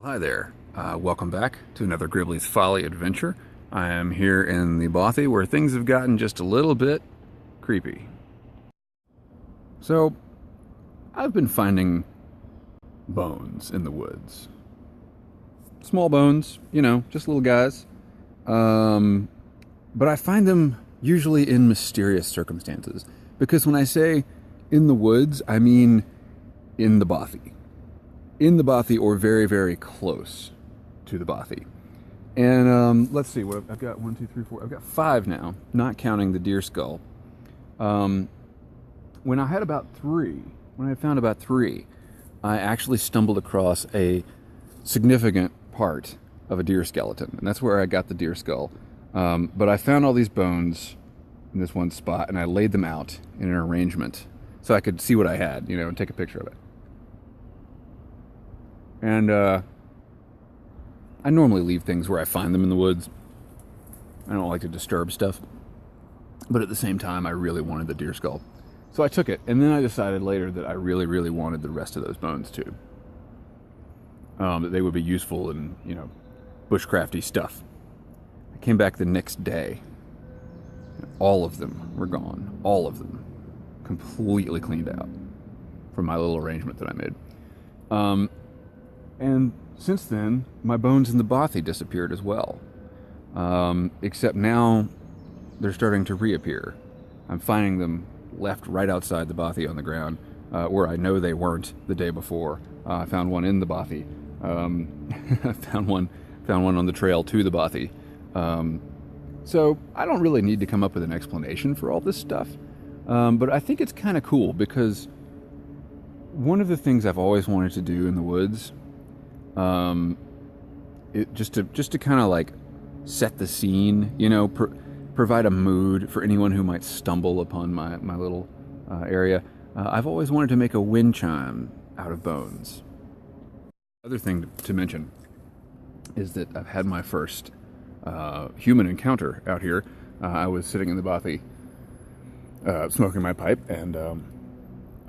Hi there. Welcome back to another Gribley's Folly adventure. I am here in the Bothy where things have gotten just a little bit creepy. So, I've been finding bones in the woods. Small bones, you know, just little guys. But I find them usually in mysterious circumstances. Because when I say in the woods, I mean in the Bothy. In the Bothy or very, very close to the Bothy. And let's see, what I've got 1, 2, 3, 4. I've got 5 now, not counting the deer skull. When I had found about 3, I actually stumbled across a significant part of a deer skeleton, and that's where I got the deer skull. But I found all these bones in this one spot, and I laid them out in an arrangement so I could see what I had, you know, and take a picture of it. And I normally leave things where I find them in the woods. I don't like to disturb stuff. But at the same time, I really wanted the deer skull. So I took it, and then I decided later that I really, really wanted the rest of those bones too. That they would be useful in, you know, bushcrafty stuff. I came back the next day, and all of them were gone. All of them. Completely cleaned out from my little arrangement that I made. And since then, my bones in the Bothy disappeared as well. Except now, they're starting to reappear. I'm finding them left right outside the Bothy on the ground, where I know they weren't the day before. I found one in the Bothy. I found one on the trail to the Bothy. So I don't really need to come up with an explanation for all this stuff. But I think it's kind of cool because one of the things I've always wanted to do in the woods, just to kind of like set the scene, you know, provide a mood for anyone who might stumble upon my little area. I've always wanted to make a wind chime out of bones. Other thing to mention is that I've had my first human encounter out here. I was sitting in the Bothy smoking my pipe, and a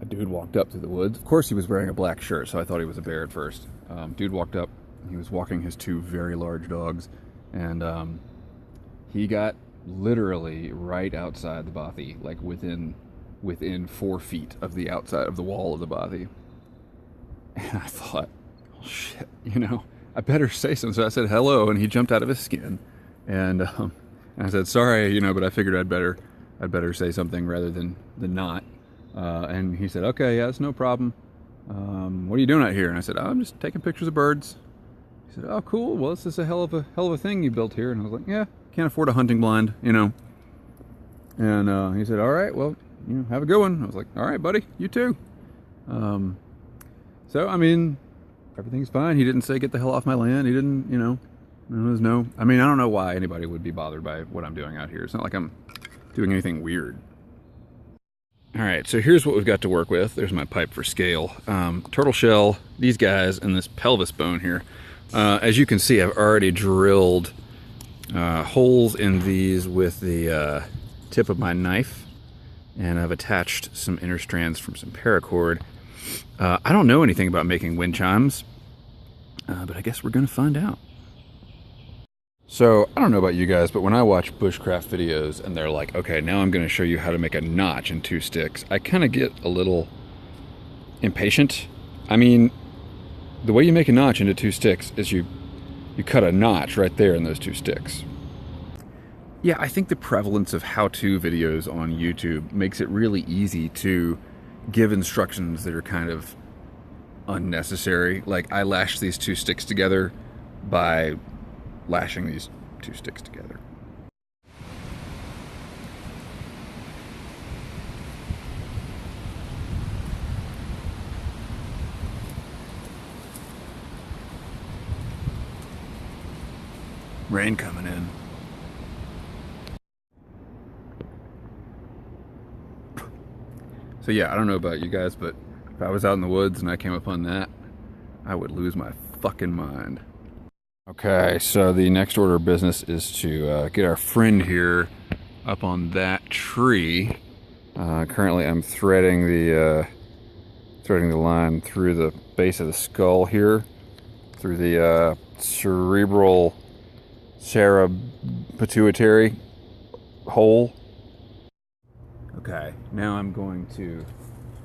dude walked up through the woods. Of course, he was wearing a black shirt, so I thought he was a bear at first. Dude walked up. He was walking his 2 very large dogs, and he got literally right outside the Bothy, like within 4 feet of the outside of the wall of the Bothy. And I thought, oh shit, you know, I better say something. So I said hello, and he jumped out of his skin, and I said sorry, you know, but I figured I'd better say something rather than not. And he said, okay, yeah, it's no problem. What are you doing out here? And I said, oh, I'm just taking pictures of birds. He said, oh, cool. Well, this is a hell of a thing you built here. And I was like, yeah, can't afford a hunting blind, you know. And he said, all right, well, you know, have a good one. I was like, all right, buddy, you too. So, I mean, everything's fine. He didn't say get the hell off my land. He didn't, you know, I mean, I don't know why anybody would be bothered by what I'm doing out here. It's not like I'm doing anything weird. All right, so here's what we've got to work with. There's my pipe for scale. Turtle shell, these guys, and this pelvis bone here. As you can see, I've already drilled holes in these with the tip of my knife, and I've attached some inner strands from some paracord. I don't know anything about making wind chimes, but I guess we're gonna find out. So, I don't know about you guys, but when I watch bushcraft videos and they're like, okay, now I'm going to show you how to make a notch in 2 sticks, I kind of get a little impatient. I mean, the way you make a notch into 2 sticks is you cut a notch right there in those 2 sticks. Yeah, I think the prevalence of how-to videos on YouTube makes it really easy to give instructions that are kind of unnecessary. Like, I lashed these 2 sticks together by lashing these 2 sticks together. Rain coming in. So yeah, I don't know about you guys, but if I was out in the woods and I came upon that, I would lose my fucking mind. Okay, so the next order of business is to get our friend here up on that tree. Currently I'm threading the line through the base of the skull here. through the cerebral pituitary hole. Okay, now I'm going to,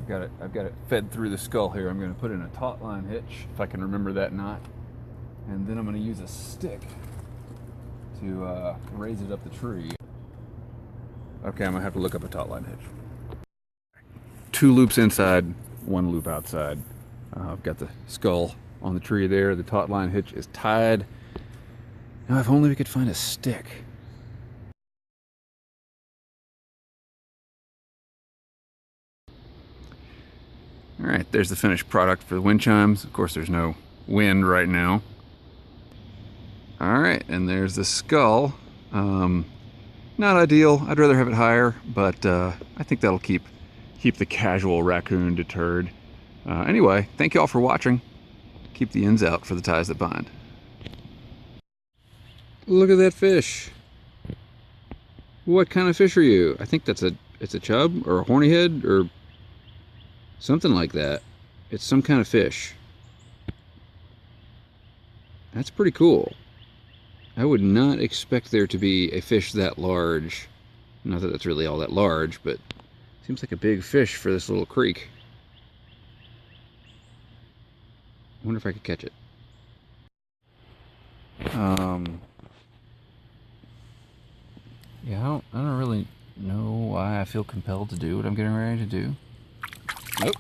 I've got it fed through the skull here. I'm going to put in a taut line hitch, if I can remember that knot. And then I'm going to use a stick to raise it up the tree. Okay, I'm going to have to look up a taut line hitch. 2 loops inside, 1 loop outside. I've got the skull on the tree there. The taut line hitch is tied. Now, if only we could find a stick. All right, there's the finished product for the wind chimes. Of course, there's no wind right now. All right, and there's the skull. Not ideal. I'd rather have it higher, but I think that'll keep the casual raccoon deterred. Anyway, thank you all for watching. Keep the ends out for the ties that bind. Look at that fish. What kind of fish are you? I think it's a chub or a hornyhead or something like that. It's some kind of fish. That's pretty cool. I would not expect there to be a fish that large. Not that that's really all that large, but seems like a big fish for this little creek. I wonder if I could catch it. Yeah, I don't really know why I feel compelled to do what I'm getting ready to do. Nope.